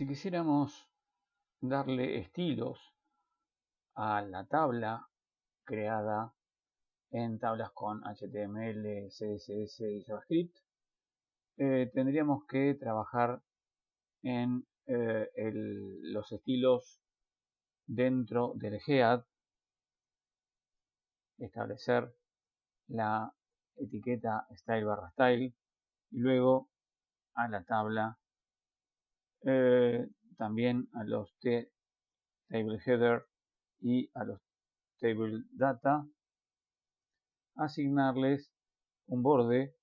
Si quisiéramos darle estilos a la tabla creada en tablas con HTML, CSS y JavaScript, tendríamos que trabajar en los estilos dentro del head, establecer la etiqueta style barra style y luego a la tabla, también a los table header y a los table data, asignarles un borde,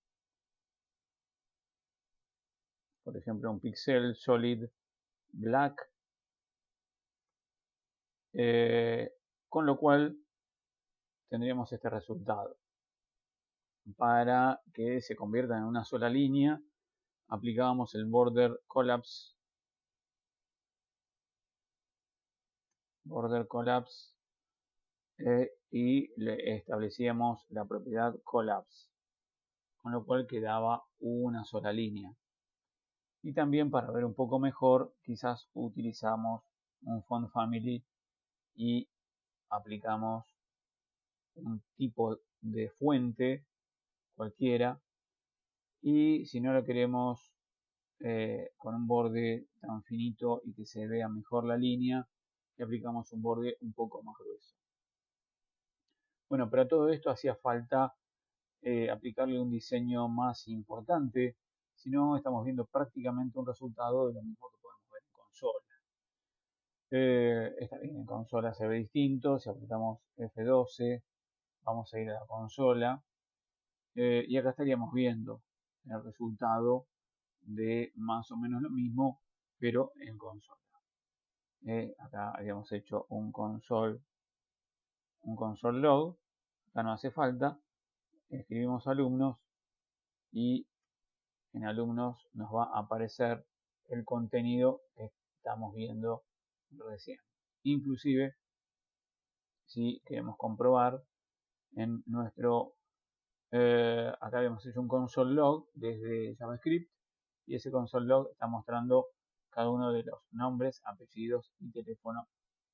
por ejemplo un pixel solid black, con lo cual tendríamos este resultado. Para que se convierta en una sola línea, aplicábamos el border collapse y le establecíamos la propiedad collapse, con lo cual quedaba una sola línea. Y también, para ver un poco mejor, quizás utilizamos un font family y aplicamos un tipo de fuente cualquiera, y si no lo queremos con un borde tan finito y que se vea mejor la línea, le aplicamos un borde un poco más grueso. Bueno, para todo esto hacía falta aplicarle un diseño más importante, si no estamos viendo prácticamente un resultado de lo mismo que podemos ver en consola. Está bien, en consola se ve distinto. Si apretamos F12 vamos a ir a la consola, y acá estaríamos viendo el resultado de más o menos lo mismo, pero en consola. Acá habíamos hecho un console log. Acá no hace falta, escribimos alumnos y en alumnos nos va a aparecer el contenido que estamos viendo recién. Inclusive, si queremos comprobar en nuestro, acá habíamos hecho un console log desde JavaScript, y ese console log está mostrando cada uno de los nombres, apellidos y teléfono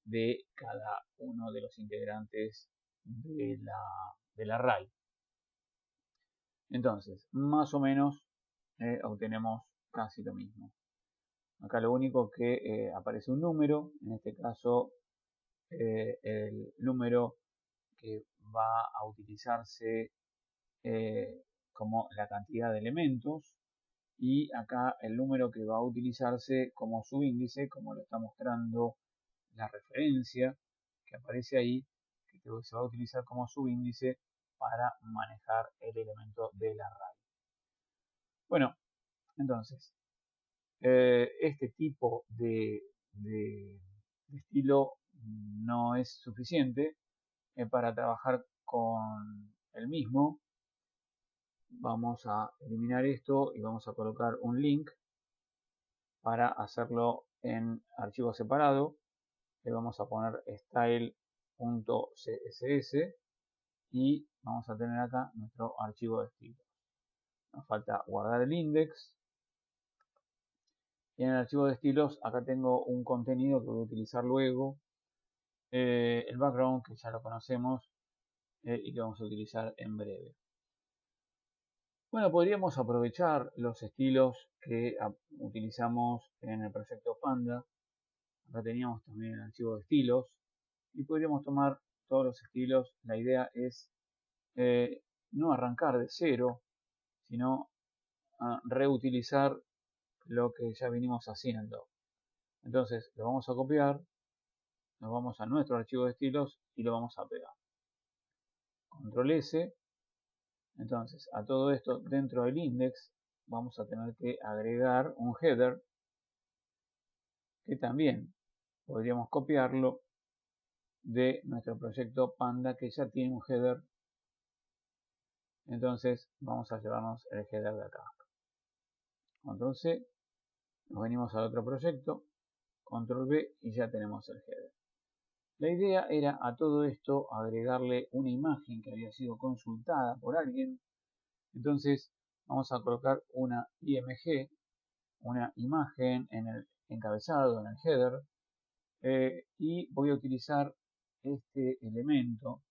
de cada uno de los integrantes del array. Entonces, más o menos obtenemos casi lo mismo. Acá lo único que aparece un número, en este caso el número que va a utilizarse como la cantidad de elementos, y acá el número que va a utilizarse como subíndice, como lo está mostrando la referencia que aparece ahí, que se va a utilizar como subíndice para manejar el elemento del array. Bueno, entonces, este tipo de estilo no es suficiente para trabajar con el mismo. Vamos a eliminar esto y vamos a colocar un link para hacerlo en archivo separado. Le vamos a poner style.css y vamos a tener acá nuestro archivo de estilo. Nos falta guardar el index. Y en el archivo de estilos acá tengo un contenido que voy a utilizar luego, el background, que ya lo conocemos y que vamos a utilizar en breve. Bueno, podríamos aprovechar los estilos que utilizamos en el proyecto Panda. Acá teníamos también el archivo de estilos y podríamos tomar todos los estilos. La idea es no arrancar de cero, sino reutilizar lo que ya venimos haciendo. Entonces lo vamos a copiar, nos vamos a nuestro archivo de estilos y lo vamos a pegar. Control S. Entonces, a todo esto, dentro del index vamos a tener que agregar un header, que también podríamos copiarlo de nuestro proyecto Panda, que ya tiene un header. Entonces vamos a llevarnos el header de acá. Control C, nos venimos al otro proyecto, Control V y ya tenemos el header. La idea era a todo esto agregarle una imagen que había sido consultada por alguien. Entonces vamos a colocar una IMG, una imagen en el encabezado, en el header, y voy a utilizar este elemento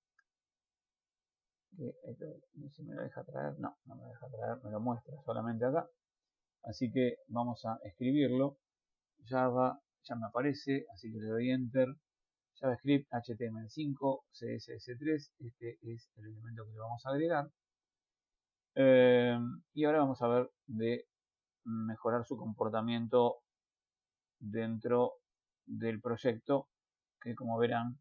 que si me lo deja traer, no me deja traer, me lo muestra solamente acá, así que vamos a escribirlo. Java ya me aparece, así que le doy enter. JavaScript HTML5 CSS3, este es el elemento que le vamos a agregar. Y ahora vamos a ver de mejorar su comportamiento dentro del proyecto, que como verán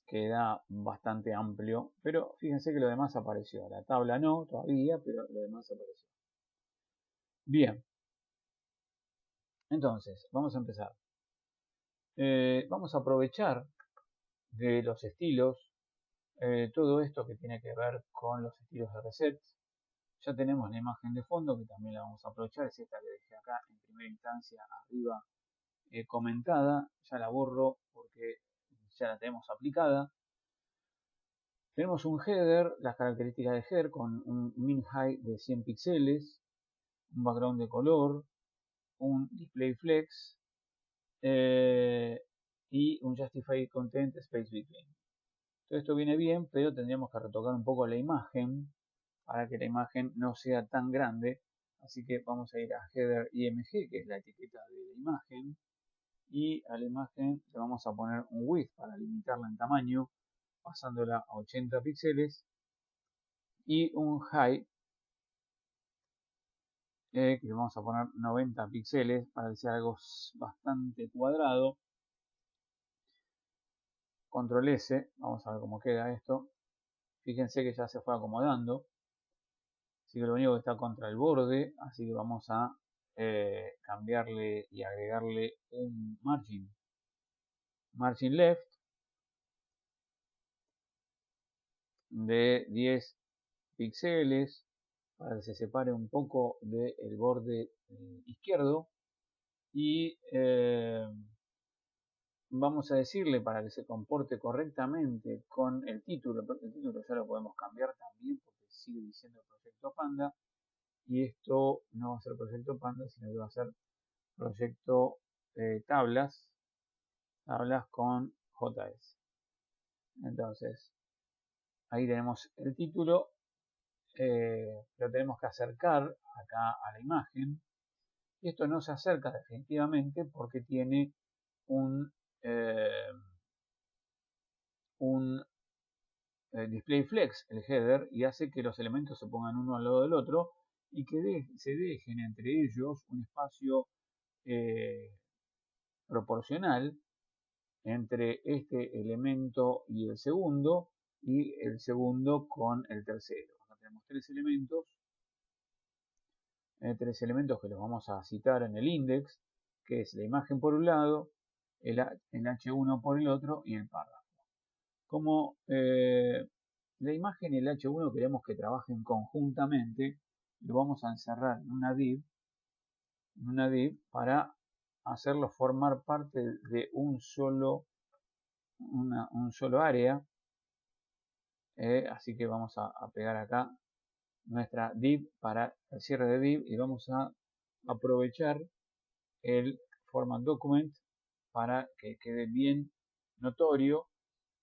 queda bastante amplio, pero fíjense que lo demás apareció. La tabla no todavía, pero lo demás apareció. Bien, entonces vamos a empezar. Vamos a aprovechar de los estilos, todo esto que tiene que ver con los estilos de reset. Ya tenemos la imagen de fondo que también la vamos a aprovechar, es esta que dejé acá en primera instancia arriba comentada. Ya la borro porque ya la tenemos aplicada. Tenemos un header, las características de header con un min height de 100 píxeles, un background de color, un display flex y un justify content space between. Todo esto viene bien, pero tendríamos que retocar un poco la imagen para que la imagen no sea tan grande. Así que vamos a ir a header img, que es la etiqueta de la imagen, y a la imagen le vamos a poner un width para limitarla en tamaño, pasándola a 80 píxeles, y un height que le vamos a poner 90 píxeles para que sea algo bastante cuadrado. Control S, vamos a ver cómo queda esto. Fíjense que ya se fue acomodando, así que lo único que está contra el borde, así que vamos a cambiarle y agregarle un margin left de 10 píxeles para que se separe un poco del borde izquierdo, y vamos a decirle para que se comporte correctamente con el título, porque el título ya lo podemos cambiar también porque sigue diciendo Proyecto Panda, y esto no va a ser Proyecto Panda, sino que va a ser Proyecto tablas con JS. Entonces ahí tenemos el título, lo tenemos que acercar acá a la imagen, y esto no se acerca definitivamente porque tiene un display flex, el header, y hace que los elementos se pongan uno al lado del otro y que se dejen entre ellos un espacio proporcional entre este elemento y el segundo con el tercero. Acá tenemos tres elementos que los vamos a citar en el index, que es la imagen por un lado, el H1 por el otro y el párrafo. Como la imagen y el H1 queremos que trabajen conjuntamente, lo vamos a encerrar en una div para hacerlo formar parte de un solo área. Así que vamos a pegar acá nuestra div para el cierre de div, y vamos a aprovechar el format document para que quede bien notorio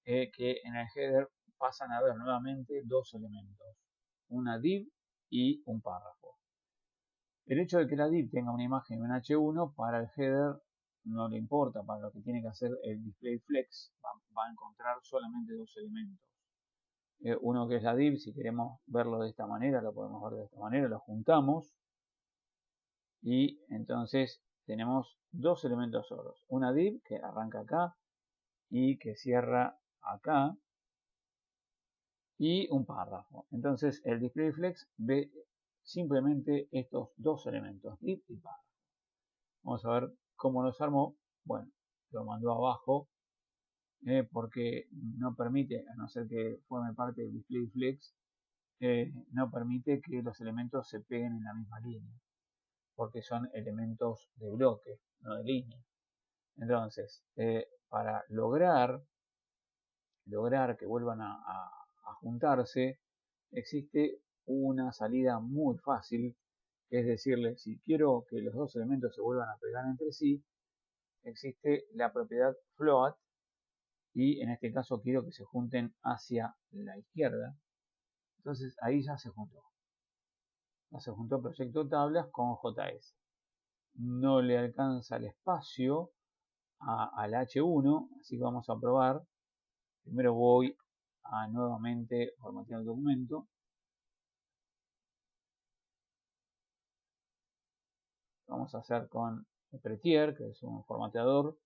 que en el header pasan a ver nuevamente dos elementos, una div y un párrafo. El hecho de que la div tenga una imagen y un H1 para el header no le importa, para lo que tiene que hacer el display flex va a encontrar solamente dos elementos. Uno que es la div, si queremos verlo de esta manera, lo podemos ver de esta manera, lo juntamos y entonces tenemos dos elementos solos. Una div que arranca acá y que cierra acá, y un párrafo. Entonces el displayFlex ve simplemente estos dos elementos, div y párrafo. Vamos a ver cómo nos armó. Bueno, lo mandó abajo porque no permite, a no ser que forme parte del displayFlex, no permite que los elementos se peguen en la misma línea, porque son elementos de bloque, no de línea. Entonces, para lograr que vuelvan a juntarse, existe una salida muy fácil que es decirle, si quiero que los dos elementos se vuelvan a pegar entre sí, existe la propiedad float, y en este caso quiero que se junten hacia la izquierda. Entonces ahí ya se juntó. Ya se juntó proyecto tablas con JS. No le alcanza el espacio al H1, así que vamos a probar. Primero voy a nuevamente formatear el documento. Vamos a hacer con Prettier, que es un formateador,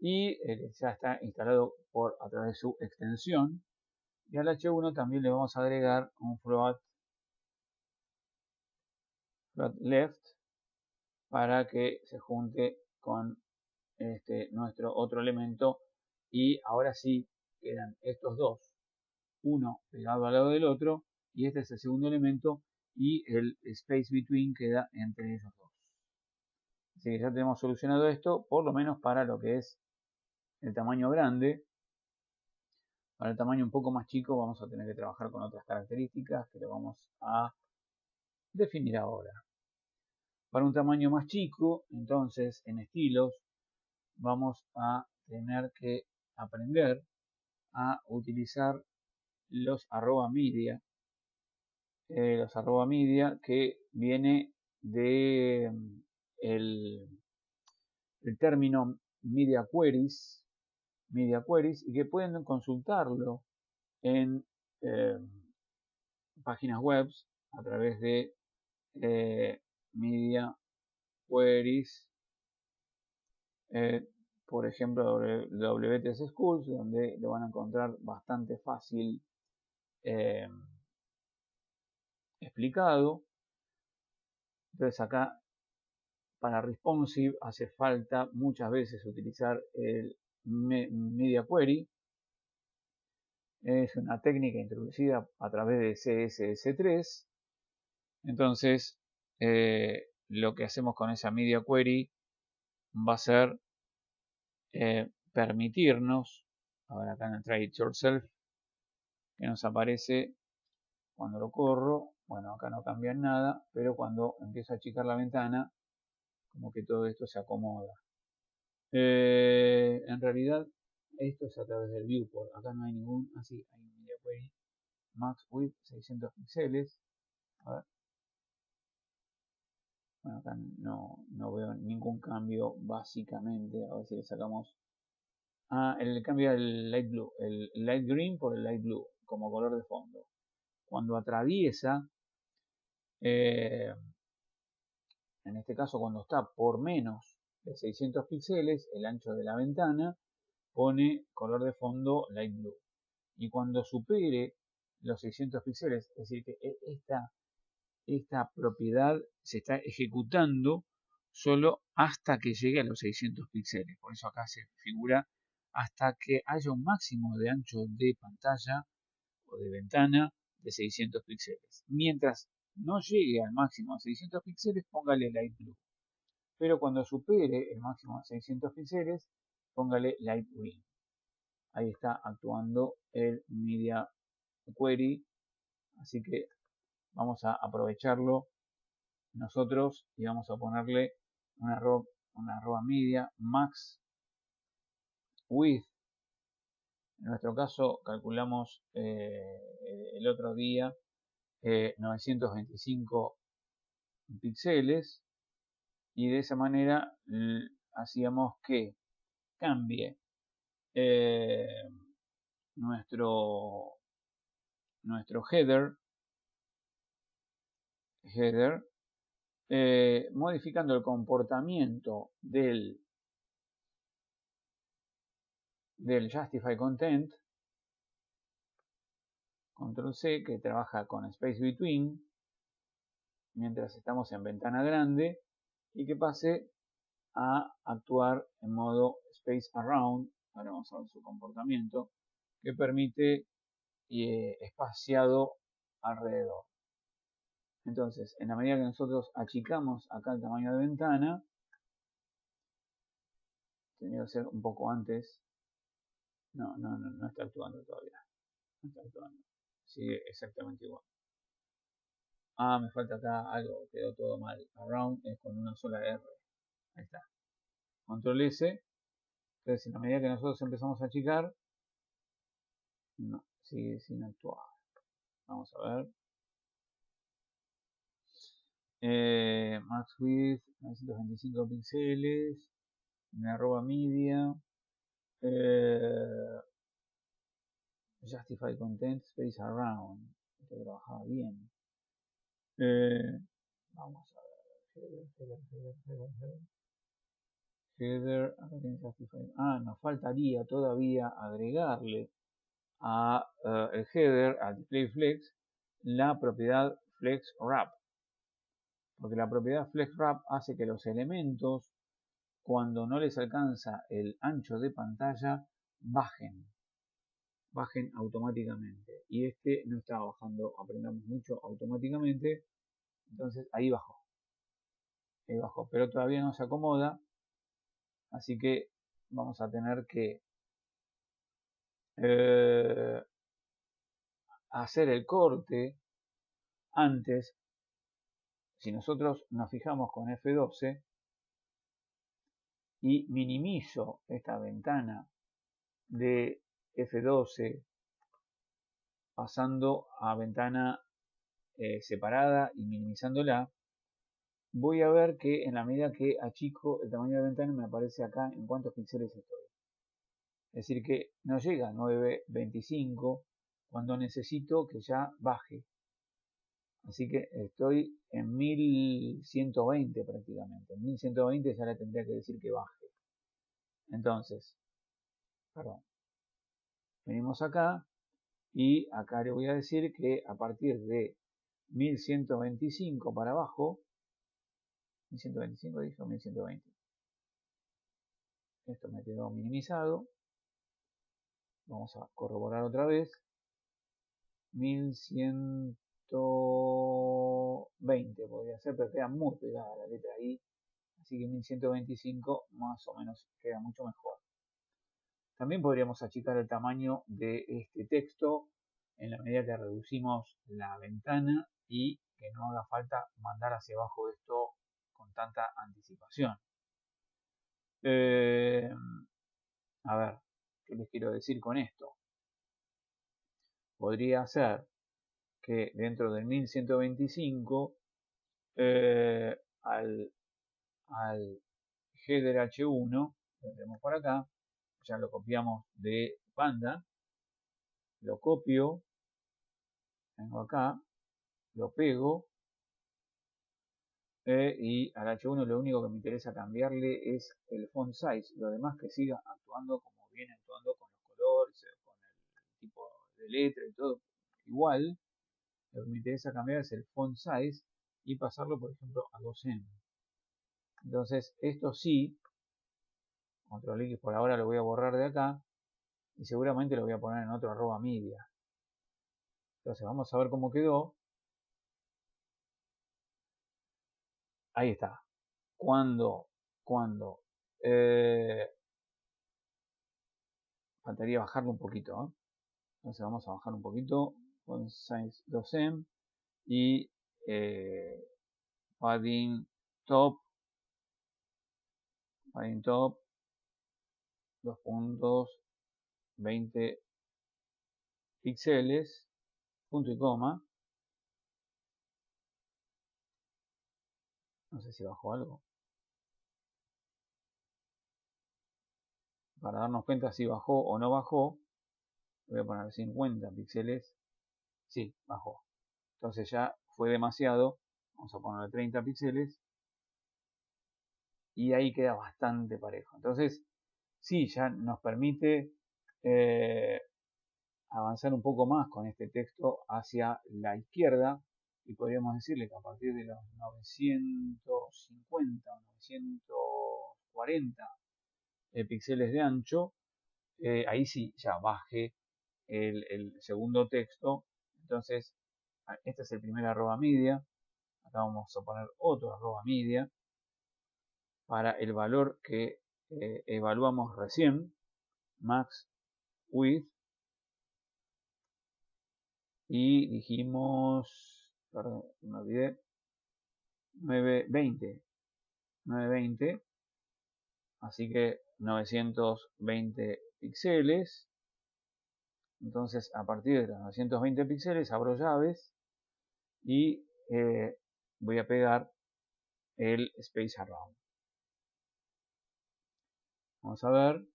y ya está instalado a través de su extensión. Y al H1 también le vamos a agregar un float left para que se junte con nuestro otro elemento, y ahora sí quedan estos dos, uno pegado al lado del otro, y este es el segundo elemento, y el space between queda entre ellos dos. Así que ya tenemos solucionado esto, por lo menos para lo que es el tamaño grande. Para el tamaño un poco más chico vamos a tener que trabajar con otras características que lo vamos a definir ahora. Para un tamaño más chico, entonces en estilos vamos a tener que aprender a utilizar los @media. Los @media que viene de el término media queries, y que pueden consultarlo en páginas web a través de media queries, por ejemplo WTS Schools, donde lo van a encontrar bastante fácil explicado. Entonces acá para responsive hace falta muchas veces utilizar el media query. Es una técnica introducida a través de CSS3. Entonces lo que hacemos con esa media query va a ser permitirnos, ahora acá en el Try It Yourself, que nos aparece cuando lo corro. Bueno, acá no cambia nada, pero cuando empiezo a achicar la ventana, como que todo esto se acomoda. En realidad, esto es a través del viewport. Acá no hay ningún, así hay un media query max width 600 píxeles. A ver. Bueno, acá no veo ningún cambio básicamente. A ver si le sacamos. El cambio del light blue, el light green por el light blue como color de fondo. Cuando atraviesa, en este caso cuando está por menos de 600 píxeles, el ancho de la ventana pone color de fondo light blue. Y cuando supere los 600 píxeles, es decir, que esta propiedad se está ejecutando solo hasta que llegue a los 600 píxeles. Por eso acá se figura hasta que haya un máximo de ancho de pantalla o de ventana de 600 píxeles. Mientras no llegue al máximo de 600 píxeles, póngale light blue. Pero cuando supere el máximo de 600 píxeles, póngale light green. Ahí está actuando el media query, así que vamos a aprovecharlo nosotros y vamos a ponerle una arroba media max width. En nuestro caso calculamos el otro día 925 píxeles, y de esa manera hacíamos que cambie nuestro header modificando el comportamiento del Justify Content, Control C, que trabaja con Space Between, mientras estamos en ventana grande, y que pase a actuar en modo Space Around. Ahora vamos a ver su comportamiento, que permite espaciado alrededor. Entonces, en la medida que nosotros achicamos acá el tamaño de ventana, tendría que ser un poco antes. No está actuando todavía. No está actuando. Sigue exactamente igual. me falta acá algo, quedó todo mal. Around es con una sola R. Ahí está. Control S. Entonces, en la medida que nosotros empezamos a achicar, no, sigue sin actuar. Vamos a ver. Max width 925 píxeles. En arroba media. Justify content space around. Esto trabajaba bien. Vamos a ver. Header. Acá tiene Justify. Nos faltaría todavía agregarle a el header, al display flex, la propiedad flex wrap. Porque la propiedad flex wrap hace que los elementos, cuando no les alcanza el ancho de pantalla, bajen automáticamente. Y este no está bajando, aprendamos mucho automáticamente. Entonces ahí bajó. Pero todavía no se acomoda. Así que vamos a tener que hacer el corte antes. Si nosotros nos fijamos con F12 y minimizo esta ventana de F12 pasando a ventana separada y minimizándola, voy a ver que en la medida que achico el tamaño de ventana me aparece acá en cuántos píxeles estoy. Es decir que no llega a 925 cuando necesito que ya baje. Así que estoy en 1120 prácticamente. En 1120 ya le tendría que decir que baje. Entonces, perdón, venimos acá y acá le voy a decir que a partir de 1125 para abajo, 1125 dije o 1120. Esto me quedó minimizado. Vamos a corroborar otra vez. 1120 podría ser, pero queda muy pegada la letra I. Así que 1125 más o menos queda mucho mejor. También podríamos achicar el tamaño de este texto en la medida que reducimos la ventana y que no haga falta mandar hacia abajo esto con tanta anticipación. A ver, ¿qué les quiero decir con esto? Podría ser que dentro del 1125 al header H1 lo tenemos por acá, ya lo copiamos de Panda, lo copio, vengo acá, lo pego y al H1 lo único que me interesa cambiarle es el font size, lo demás que siga actuando como viene actuando con los colores, con el tipo de letra y todo igual. Lo que me interesa cambiar es el font size y pasarlo por ejemplo a 2M. Entonces esto sí, control X por ahora lo voy a borrar de acá y seguramente lo voy a poner en otro arroba media. Entonces vamos a ver cómo quedó. Ahí está. Cuando faltaría bajarlo un poquito, ¿eh? Entonces vamos a bajar un poquito con size 2M y padding top 2 puntos 20 píxeles, punto y coma. No sé si bajó algo. Para darnos cuenta si bajó o no bajó, voy a poner 50 píxeles. Sí, bajó. Entonces ya fue demasiado. Vamos a ponerle 30 píxeles. Y ahí queda bastante parejo. Entonces, sí, ya nos permite avanzar un poco más con este texto hacia la izquierda. Y podríamos decirle que a partir de los 950 o 940 píxeles de ancho, ahí sí ya baje el segundo texto. Entonces, este es el primer arroba media. Acá vamos a poner otro arroba media para el valor que evaluamos recién, max width, y dijimos perdón, me olvidé, 920, así que 920 píxeles. Entonces, a partir de los 920 píxeles abro llaves y voy a pegar el Space Around. Vamos a ver.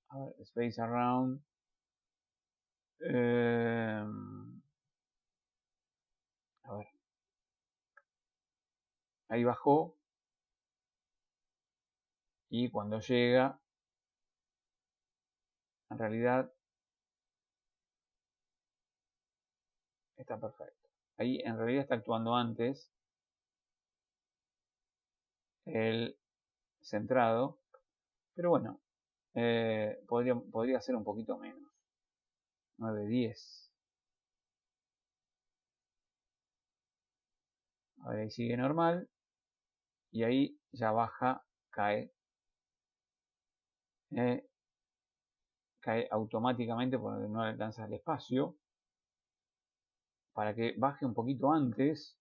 A ver, Space Around. A ver. Ahí bajó. Y cuando llega, en realidad está perfecto. Ahí en realidad está actuando antes el centrado. Pero bueno, podría ser un poquito menos. 910. A ver, ahí sigue normal. Y ahí ya baja, cae. Cae automáticamente porque no le alcanza el espacio. Para que baje un poquito antes.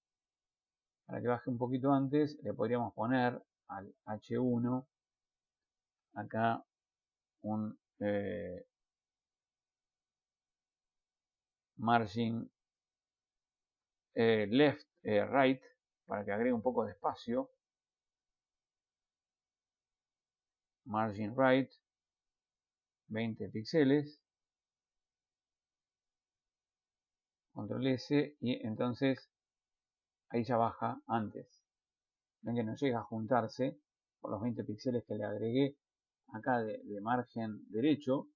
Le podríamos poner al H1 acá un margin left, right, para que agregue un poco de espacio. Margin right, 20 píxeles. Control S y entonces ahí ya baja antes. Ven que no llega a juntarse por los 20 píxeles que le agregué acá de margen derecho.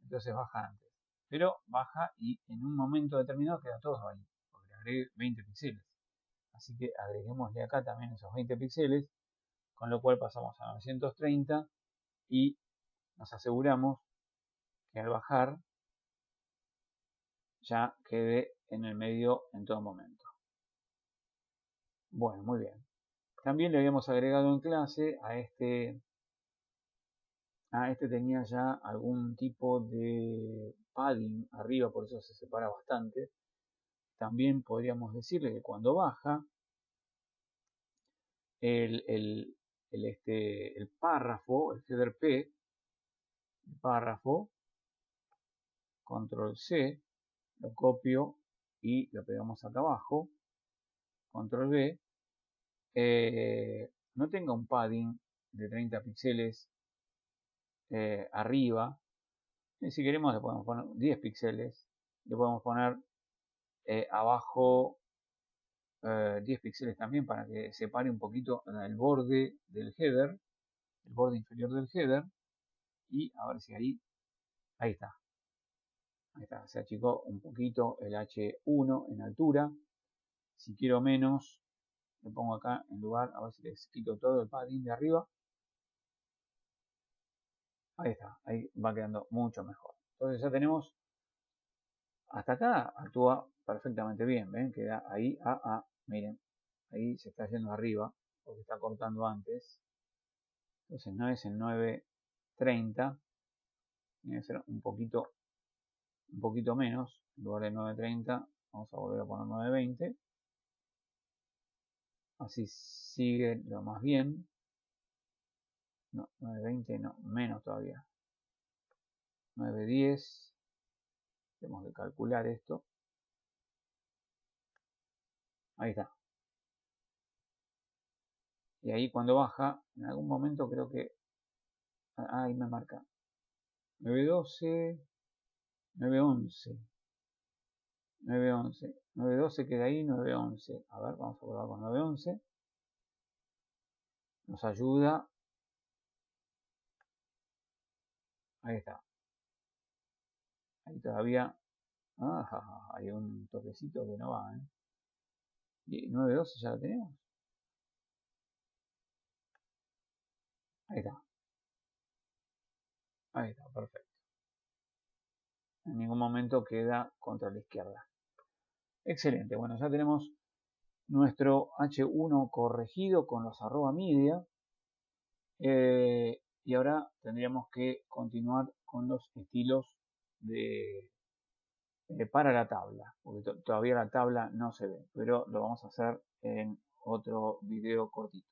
Entonces baja antes. Pero baja y en un momento determinado queda todo ahí. Porque le agregué 20 píxeles. Así que agreguémosle acá también esos 20 píxeles. Con lo cual pasamos a 930 y nos aseguramos que al bajar ya quede en el medio en todo momento. Bueno, muy bien. También le habíamos agregado en clase a este tenía ya algún tipo de padding arriba, por eso se separa bastante. También podríamos decirle que cuando baja el párrafo, el header P, el párrafo, control C, lo copio y lo pegamos acá abajo, control V, no tenga un padding de 30 píxeles arriba. Y si queremos le podemos poner 10 píxeles, le podemos poner abajo 10 píxeles también para que separe un poquito el borde del header, el borde inferior del header. Y a ver si ahí está. Ahí está, se achicó un poquito el H1 en altura. Si quiero menos, le pongo acá en lugar, a ver si les quito todo el padding de arriba. Ahí está, ahí va quedando mucho mejor. Entonces ya tenemos, hasta acá actúa perfectamente bien, ¿ven? Queda ahí, miren, ahí se está yendo arriba, porque está cortando antes. Entonces no es el 930, tiene que ser un poquito menos. En lugar de 930, vamos a volver a poner 920. Así sigue lo más bien. No, 920 no, menos todavía. 910. Tenemos que calcular esto. Ahí está. Y ahí cuando baja, en algún momento creo que... ahí me marca. 912, 911. 911. 912 queda ahí, 911. A ver, vamos a probar con 911. Nos ayuda. Ahí está. Ahí todavía... hay un toquecito que no va, ¿eh? Y 912 ya lo tenemos. Ahí está. Ahí está, perfecto. En ningún momento queda contra la izquierda. Excelente. Bueno, ya tenemos nuestro H1 corregido con los @media. Y ahora tendríamos que continuar con los estilos de para la tabla, porque todavía la tabla no se ve, pero lo vamos a hacer en otro video cortito.